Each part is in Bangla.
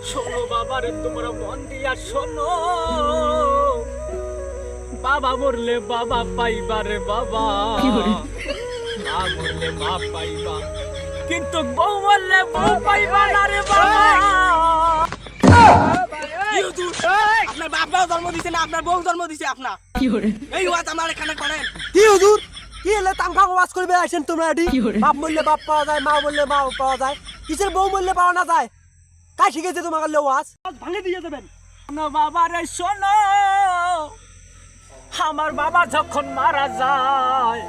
শোনো বাবারে, তোমরা মন দিয়া শোনো। বাবা মরলে বাবা পাইবা রে বাবা, মা মরলে মা পাইবা, কিন্তু বউ মরলে বউ পাইবা না রে বাবা। আপনার বাবাও জন্ম দিছে না, আপনার বউ জন্ম দিছে আপনার। এই ওয়াজ আমার এখানে করেন কি হুজুর? কি এলে তামফা ওয়াজ করবে আসেন তোমরা এটি? বাপ বললে বাপ পাওয়া যায়, মা বললে মা পাওয়া যায়, কিসের বউ বললে পাওয়া না যায়? কাই শিখেছে তোমাকে ওয়াজ? ভাঙে দিয়ে যাবেন। শোনো বাবারে শোনো, আমার বাবা যখন মারা যায়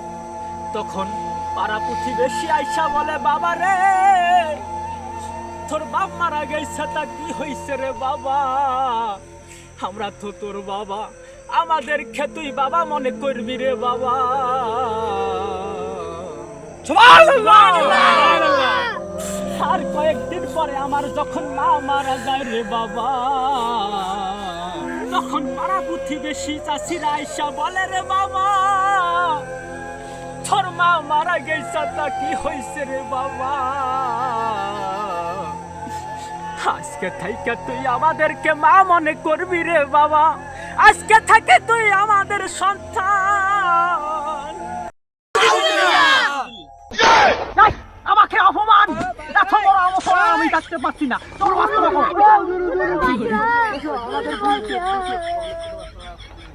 তখন পাড়া প্রতিবেশী আইসা বলে, বাবা রে তোর বাপ মারা গেছে, তা কি হইছে রে বাবা? আমরা তো তোর বাবা, আমাদের তুই বাবা মনে করবি রে বাবা। আর কয়েকদিন পরে আমার যখন মা মারা যায় রে বাবা, তখন পাড়া প্রতিবেশী চাষিরা আইসা বলে, রে বাবা তোর মা মারা গেছে, তা কি হয়েছে রে বাবা? আজকে থেকে তুই আমাদেরকে মা মনে করবি রে বাবা, আজকে থেকে তুই আমাদের সন্তান। আমাকে অপমান, এত বড় অপমান আমি থাকতে পারছি না। তোর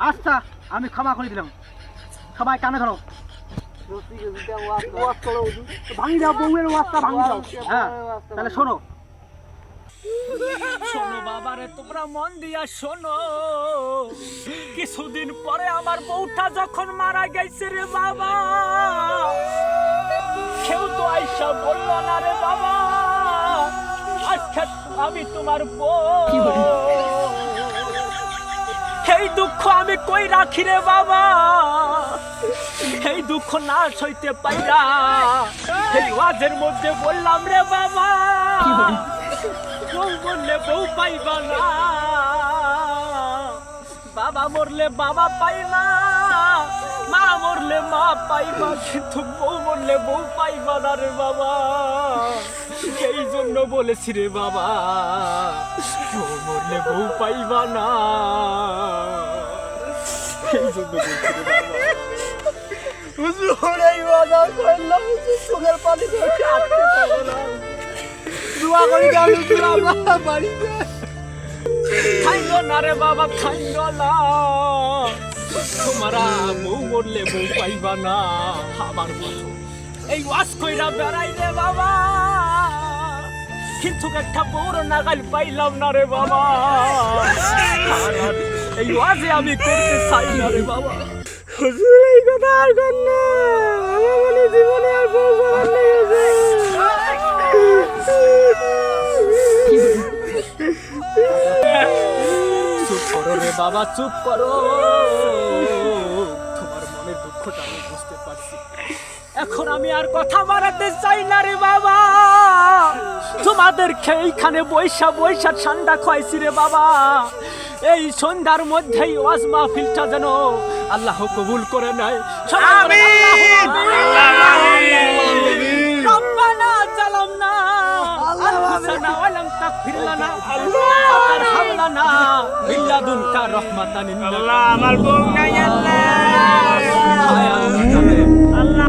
আচ্ছা, আমি ক্ষমা করে দিলাম। সবাই কানে ধরো, ভাঙি দাও বউয়ের ওয়াজটা ভাঙি দাও। হ্যাঁ, তাহলে শোনো। শোনো বাবারে, তোমরা মন দিয়া শোনো। কিছুদিন পরে আমার বউটা যখন মারা গেছে রে বাবা, কেউ তো আইসা বলল না রে বাবা আজকে আমি তোমার বউ। এই দুঃখ আমি কই রাখি রে বাবা, এই দুঃখ না সইতে পাইরা এই ওয়াজের মধ্যে বললাম রে বাবা, বউ মরলে বউ পাইবা না, বাবা মরলে বাবা পাইবা, মা মরলে মা পাইবা, কিন্তু বউ মরলে বউ পাইবা না রে বাবা। এই জন্য বলেছি রে বাবা, বউ মরলে বউ পাইবা না, এই জন্য বলছি রে বাবা। হুজুর এই ওয়াজা করলাম, চোখের পানি ধরে আটকে থাকো না। দোয়া করি গাল হুজুর আমরা বাড়িতে। খাইলো না রে বাবা, খাইলো না, তোমরা বউ মরলে বউ পাইবা না আমার মতো এই ওয়াজ কইরা বেড়াই রে বাবা, কিন্তু একটা বউর নাগাল পাইলাম না রে বাবা। এই ওয়াজে আমি করতে চাই না রে বাবা। হুজুর এই কথা আর কর না, আমার মনে জীবনে আর বউ পাওয়ার নেই চুপ করো রে বাবা, চুপ করো, তোমার মনের দুঃখটা আমি বুঝতে পারছি। এখন আমি আর কথা বাড়াতে চাই না রে বাবা, তোমাদেরকে এইখানে বৈশা বৈশা ঠান্ডা খাইছি রে বাবা। এই সন্ধ্যার মধ্যেই ওয়াজ মাহফিলটা যেন আল্লাহ কবুল করে নেয়। আমিন। রব্বানা জালামনা আনফুসানা ওয়া লাম তাগফির লানা ওয়া তারহাম লানা মিন লাদুনকা রাহমাতান। আল্লাহ আমার বউ নাই, আল্লাহ আল্লাহ